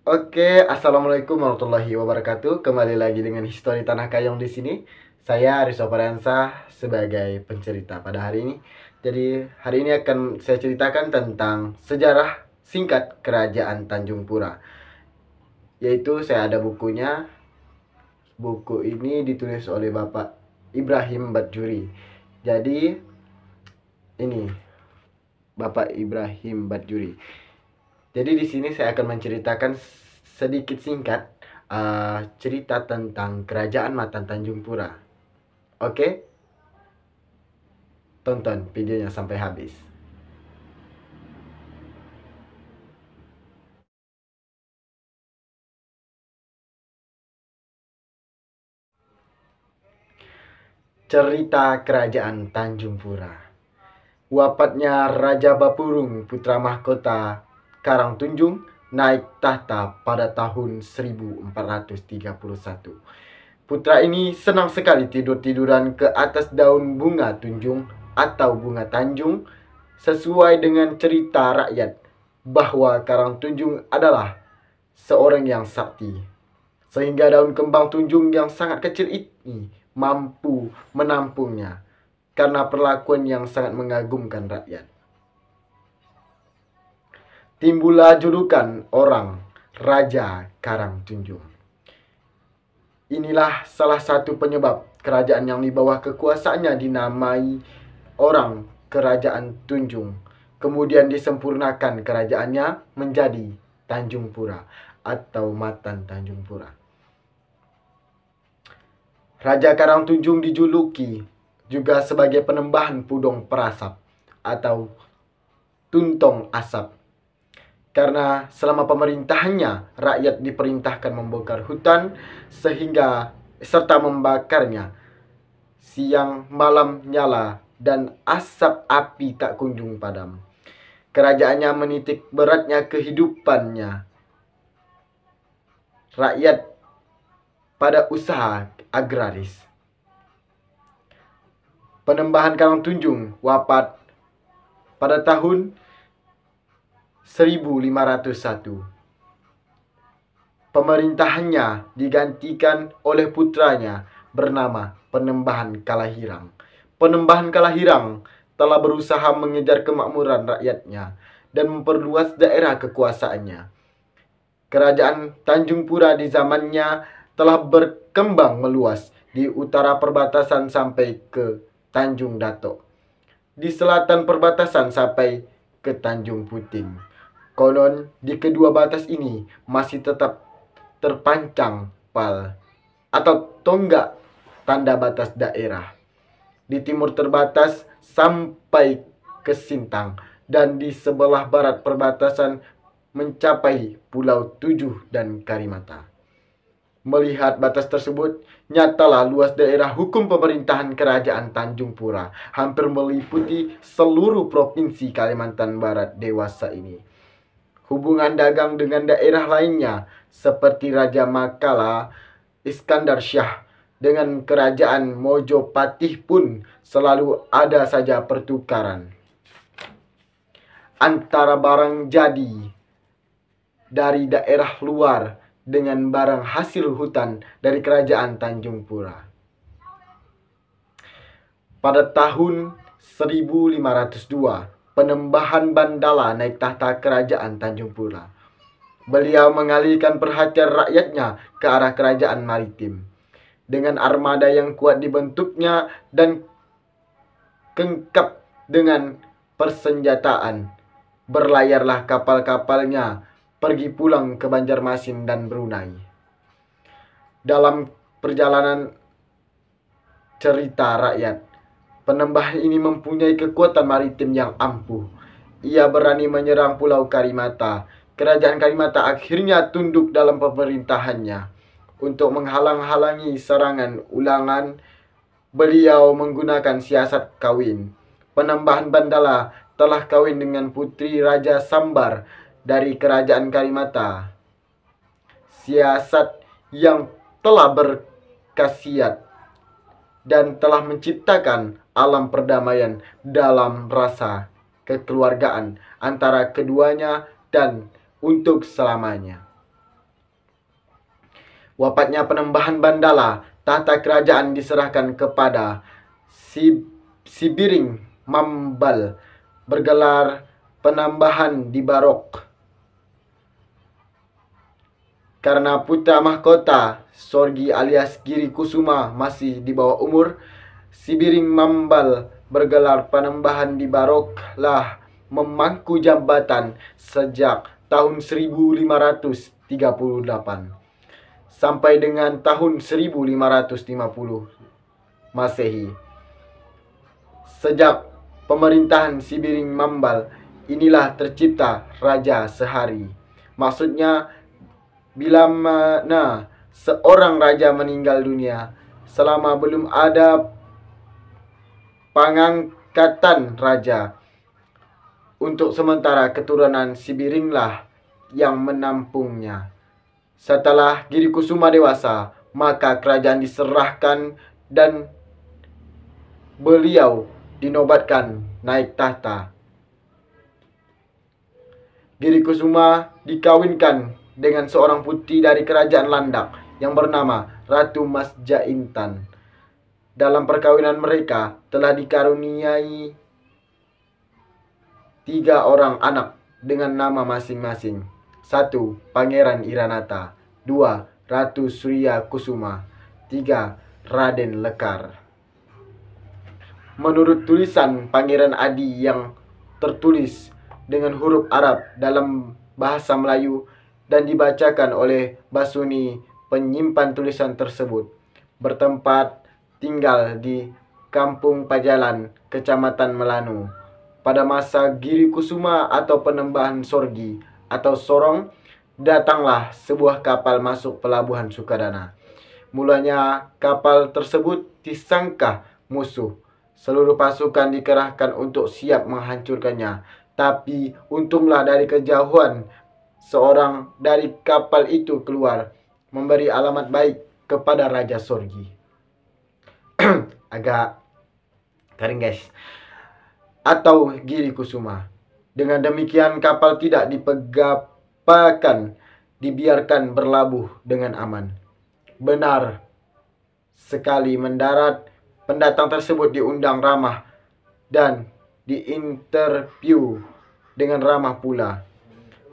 Assalamualaikum warahmatullahi wabarakatuh. Kembali lagi dengan Histori Tanah Kayong di sini. Saya Aris Opariansah sebagai pencerita pada hari ini. Jadi hari ini akan saya ceritakan tentang sejarah singkat Kerajaan Tanjung Pura. Yaitu saya ada bukunya. Buku ini ditulis oleh Bapak Ibrahim Badjuri. Jadi ini Bapak Ibrahim Badjuri. Jadi di sini saya akan menceritakan sedikit singkat cerita tentang Kerajaan Matan Tanjung Pura. Oke? Tonton videonya sampai habis. Cerita Kerajaan Tanjung Pura. Wafatnya Raja Bapurung, putra mahkota Karangtunjung, naik tahta pada tahun 1431. Putra ini senang sekali tidur-tiduran ke atas daun bunga tunjung atau bunga tanjung, sesuai dengan cerita rakyat bahwa Karangtunjung adalah seorang yang sakti, sehingga daun kembang tunjung yang sangat kecil ini mampu menampungnya karena perlakuan yang sangat mengagumkan rakyat. Timbullah julukan orang Raja Karangtunjung. Inilah salah satu penyebab kerajaan yang di bawah kekuasaannya dinamai orang Kerajaan Tunjung. Kemudian disempurnakan kerajaannya menjadi Tanjung Pura atau Matan Tanjung Pura. Raja Karangtunjung dijuluki juga sebagai penembahan Pudong Perasap atau Tuntong Asap. Karena selama pemerintahannya, rakyat diperintahkan membongkar hutan serta membakarnya. Siang malam nyala dan asap api tak kunjung padam. Kerajaannya menitik beratnya kehidupannya rakyat pada usaha agraris. Penembahan Karangtunjung wafat pada tahun 1501. Pemerintahannya digantikan oleh putranya bernama Penembahan Kalahirang. Penembahan Kalahirang telah berusaha mengejar kemakmuran rakyatnya dan memperluas daerah kekuasaannya. Kerajaan Tanjung Pura di zamannya telah berkembang meluas di utara perbatasan sampai ke Tanjung Datok, di selatan perbatasan sampai ke Tanjung Puting. Konon di kedua batas ini masih tetap terpancang pal atau tonggak tanda batas daerah. Di timur terbatas sampai ke Sintang, dan di sebelah barat perbatasan mencapai Pulau Tujuh dan Karimata. Melihat batas tersebut, nyatalah luas daerah hukum pemerintahan Kerajaan Tanjung Pura hampir meliputi seluruh provinsi Kalimantan Barat dewasa ini. Hubungan dagang dengan daerah lainnya seperti Raja Makala, Iskandar Syah, dengan Kerajaan Mojopatih pun selalu ada saja pertukaran antara barang jadi dari daerah luar dengan barang hasil hutan dari Kerajaan Tanjung Pura. Pada tahun 1502, Penembahan Bandala naik tahta Kerajaan Tanjung Pura. Beliau mengalihkan perhatian rakyatnya ke arah kerajaan maritim. Dengan armada yang kuat dibentuknya dan lengkap dengan persenjataan, berlayarlah kapal-kapalnya pergi pulang ke Banjarmasin dan Brunei. Dalam perjalanan cerita rakyat, Penembahan ini mempunyai kekuatan maritim yang ampuh. Ia berani menyerang Pulau Karimata. Kerajaan Karimata akhirnya tunduk dalam pemerintahannya. Untuk menghalang-halangi serangan ulangan, beliau menggunakan siasat kawin. Penembahan Bandala telah kawin dengan putri Raja Sambar dari Kerajaan Karimata. Siasat yang telah berkhasiat dan telah menciptakan alam perdamaian dalam rasa kekeluargaan antara keduanya dan untuk selamanya. Wafatnya Penembahan Bandala, tahta kerajaan diserahkan kepada Sibiring Mambal, bergelar Penambahan di Barok. Karena putra mahkota Sorgi alias Giri Kusuma masih di bawah umur, Sibiring Mambal bergelar Penambahan di Barok lah memangku jabatan sejak tahun 1538 sampai dengan tahun 1550 Masehi. Sejak pemerintahan Sibiring Mambal inilah tercipta Raja Sehari. Maksudnya, bila mana seorang raja meninggal dunia, selama belum ada pengangkatan raja, untuk sementara keturunan Sibiringlah yang menampungnya. Setelah Giri Kusuma dewasa, maka kerajaan diserahkan dan beliau dinobatkan naik tahta. Giri Kusuma dikawinkan dengan seorang putri dari kerajaan Landak yang bernama Ratu Masjaintan. Dalam perkawinan mereka telah dikaruniai 3 orang anak dengan nama masing-masing. 1. Pangeran Iranata. 2. Ratu Surya Kusuma. 3. Raden Lekar. Menurut tulisan Pangeran Adi yang tertulis dengan huruf Arab dalam bahasa Melayu dan dibacakan oleh Basuni, penyimpan tulisan tersebut, bertempat tinggal di Kampung Pajalan, Kecamatan Melanu. Pada masa Giri Kusuma atau Penembahan Sorgi atau Sorong, datanglah sebuah kapal masuk pelabuhan Sukadana. Mulanya kapal tersebut disangka musuh. Seluruh pasukan dikerahkan untuk siap menghancurkannya. Tapi untunglah dari kejauhan seorang dari kapal itu keluar memberi alamat baik kepada Raja Sorgi. Agak kering guys. Atau Giri Kusuma. Dengan demikian kapal tidak dipegapakan, dibiarkan berlabuh dengan aman. Benar sekali mendarat, pendatang tersebut diundang ramah dan diinterview dengan ramah pula.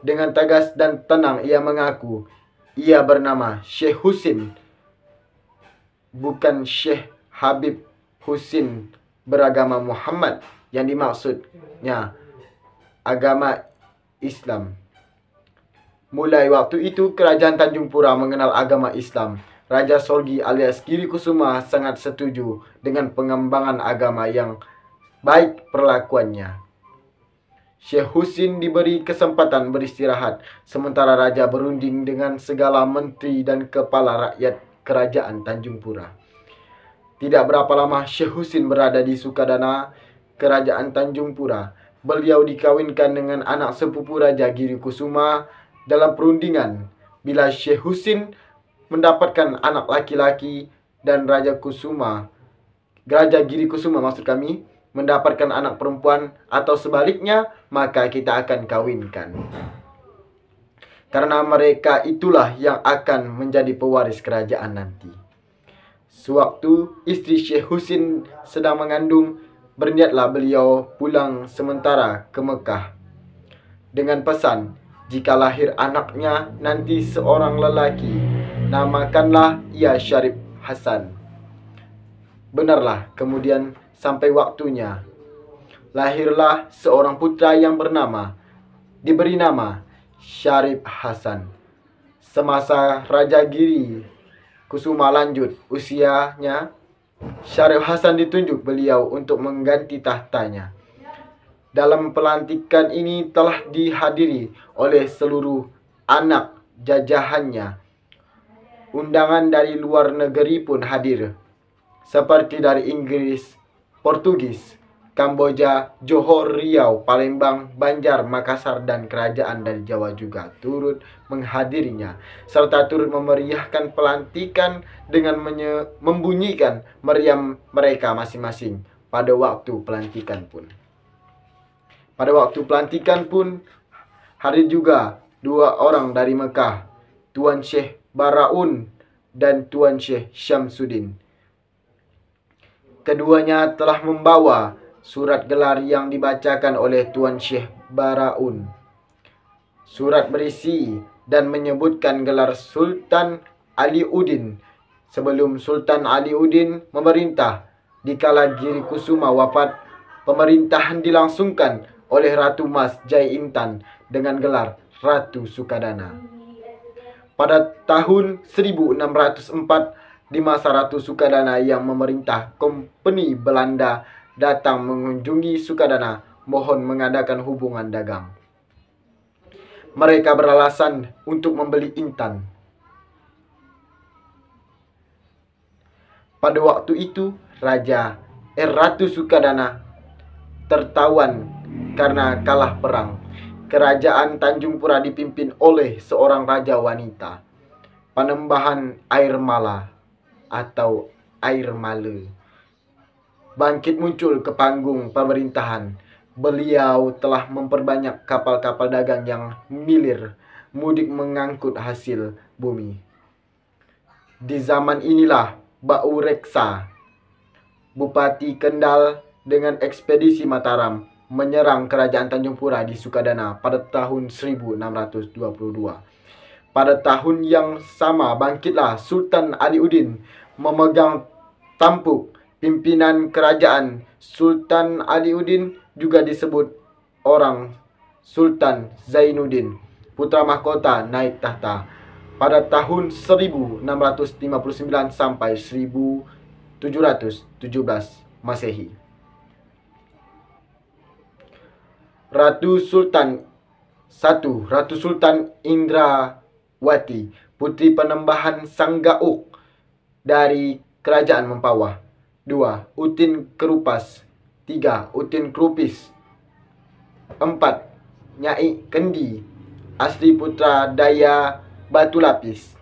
Dengan tegas dan tenang ia mengaku ia bernama Syekh Husin, bukan Syekh Habib Husin beragama Muhammad, yang dimaksudnya agama Islam. Mulai waktu itu kerajaan Tanjung Pura mengenal agama Islam. Raja Sorgi alias Giri Kusuma sangat setuju dengan pengembangan agama yang baik perlakuannya. Syekh Husin diberi kesempatan beristirahat, sementara raja berunding dengan segala menteri dan kepala rakyat kerajaan Tanjung Pura. Tidak berapa lama Syekh Husin berada di Sukadana, kerajaan Tanjung Pura. Beliau dikawinkan dengan anak sepupu Raja Giri Kusuma. Dalam perundingan, bila Syekh Husin mendapatkan anak laki-laki dan Raja Giri Kusuma maksud kami mendapatkan anak perempuan atau sebaliknya, maka kita akan kawinkan. Karena mereka itulah yang akan menjadi pewaris kerajaan nanti. Sewaktu istri Syekh Husin sedang mengandung, berniatlah beliau pulang sementara ke Mekah dengan pesan, jika lahir anaknya nanti seorang lelaki, namakanlah ia Syarif Hasan. Benarlah, kemudian sampai waktunya, lahirlah seorang putra yang diberi nama Syarif Hasan. Semasa Raja Giri Kusuma lanjut usianya, Syarif Hasan ditunjuk beliau untuk mengganti tahtanya. Dalam pelantikan ini telah dihadiri oleh seluruh anak jajahannya. Undangan dari luar negeri pun hadir, seperti dari Inggris, Portugis, Kamboja, Johor, Riau, Palembang, Banjar, Makassar, dan kerajaan dari Jawa juga turut menghadirinya, serta turut memeriahkan pelantikan dengan membunyikan meriam mereka masing-masing pada waktu pelantikan pun. Pada waktu pelantikan pun hadir juga 2 orang dari Mekah, Tuan Syekh Baraun dan Tuan Syekh Syamsuddin. Keduanya telah membawa surat gelar yang dibacakan oleh Tuan Syekh Baraun. Surat berisi dan menyebutkan gelar Sultan Aliuddin sebelum Sultan Aliuddin memerintah. Dikala Giri Kusuma wafat, pemerintahan dilangsungkan oleh Ratu Mas Jai Intan dengan gelar Ratu Sukadana. Pada tahun 1604, di masa Ratu Sukadana yang memerintah, Kompeni Belanda datang mengunjungi Sukadana mohon mengadakan hubungan dagang. Mereka beralasan untuk membeli Intan. Pada waktu itu, Ratu Sukadana tertawan karena kalah perang. Kerajaan Tanjung Pura dipimpin oleh seorang raja wanita, Panembahan Air Mala atau Air Male. Bangkit muncul ke panggung pemerintahan. Beliau telah memperbanyak kapal-kapal dagang yang milir mudik mengangkut hasil bumi. Di zaman inilah Bau Reksa, Bupati Kendal dengan ekspedisi Mataram menyerang kerajaan Tanjung Pura di Sukadana pada tahun 1622. Pada tahun yang sama bangkitlah Sultan Aliuddin memegang tampuk pimpinan kerajaan. Sultan Aliuddin juga disebut orang Sultan Zainuddin, putra mahkota, naik tahta pada tahun 1659 sampai 1717 Masehi. Ratu Sultan Indrawati, putri Panembahan Sanggauk dari Kerajaan Mempawah. 2. Utin Kerupas. 3. Utin Krupis. 4. Nyai Kendi, asli putra Daya Batu Lapis.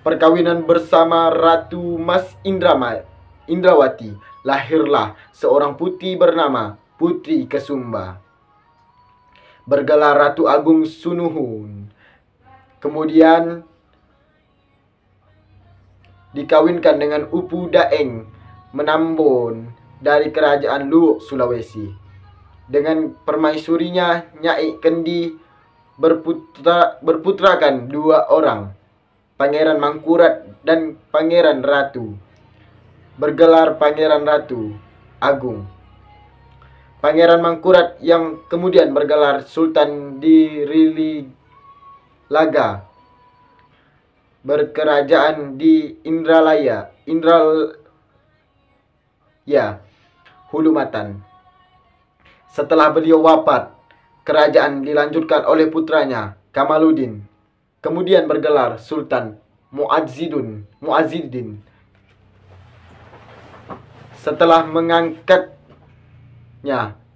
Perkawinan bersama Ratu Mas Indrawati, lahirlah seorang putri bernama Putri Kesumba, bergelar Ratu Agung Sunuhun. Kemudian dikawinkan dengan Upu Daeng Menambon dari Kerajaan Luwuk, Sulawesi. Dengan permaisurinya Nyai Kendi berputrakan 2 orang, Pangeran Mangkurat dan Pangeran Ratu, bergelar Pangeran Ratu Agung. Pangeran Mangkurat yang kemudian bergelar Sultan Dirililaga, berkerajaan di Hulumatan. Setelah beliau wafat, kerajaan dilanjutkan oleh putranya Kamaluddin, kemudian bergelar Sultan Mu'azziddin. Setelah mengangkatnya,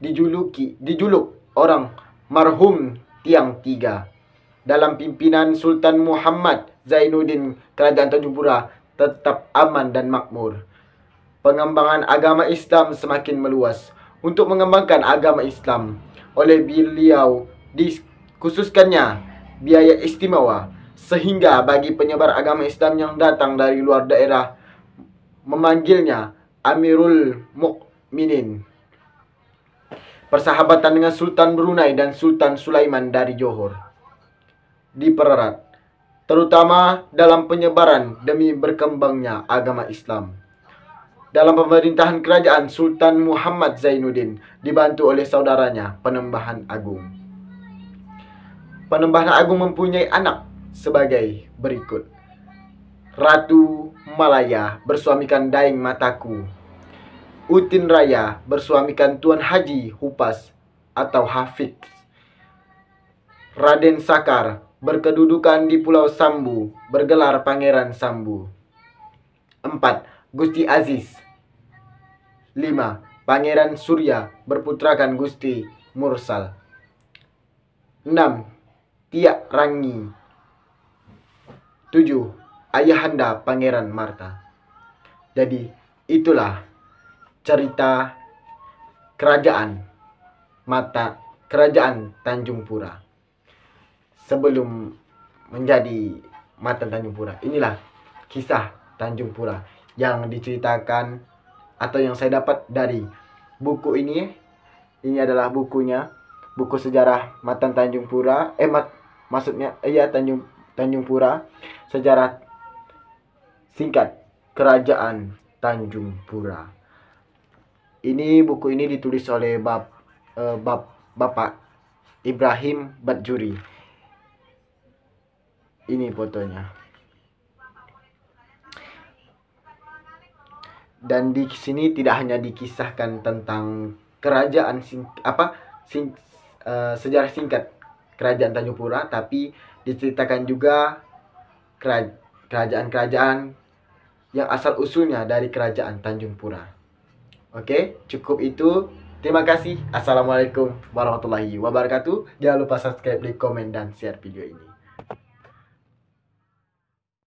dijuluk orang marhum Tiang Tiga. Dalam pimpinan Sultan Muhammad Zainuddin, kerajaan Tanjung Pura tetap aman dan makmur. Pengembangan agama Islam semakin meluas. Untuk mengembangkan agama Islam, oleh beliau dikhususkannya biaya istimewa, sehingga bagi penyebar agama Islam yang datang dari luar daerah memanggilnya Amirul Mukminin. Persahabatan dengan Sultan Brunei dan Sultan Sulaiman dari Johor dipererat, terutama dalam penyebaran demi berkembangnya agama Islam. Dalam pemerintahan kerajaan Sultan Muhammad Zainuddin dibantu oleh saudaranya Panembahan Agung. Panembahan Agung mempunyai anak sebagai berikut. Ratu Malaya bersuamikan Daeng Mataku. Utin Raya bersuamikan Tuan Haji Hupas atau Hafiz. Raden Sakar berkedudukan di Pulau Sambu, bergelar Pangeran Sambu. 4. Gusti Aziz. 5. Pangeran Surya berputrakan Gusti Mursal. 6. Tiak Rangi. 7. Ayahanda Pangeran Marta. Jadi itulah cerita kerajaan Tanjung Pura sebelum menjadi Matan Tanjung Pura. Inilah kisah Tanjung Pura yang diceritakan atau yang saya dapat dari buku ini. Ini adalah bukunya, buku sejarah Matan Tanjung Pura. Tanjung Pura, sejarah singkat Kerajaan Tanjung Pura. Ini buku ini ditulis oleh Bapak Ibrahim Badjuri. Ini fotonya. Dan di sini tidak hanya dikisahkan tentang kerajaan sejarah singkat Kerajaan Tanjung Pura, tapi diceritakan juga kerajaan-kerajaan yang asal usulnya dari Kerajaan Tanjung Pura. Oke, cukup itu. Terima kasih. Assalamualaikum warahmatullahi wabarakatuh. Jangan lupa subscribe, like, komen, dan share video ini.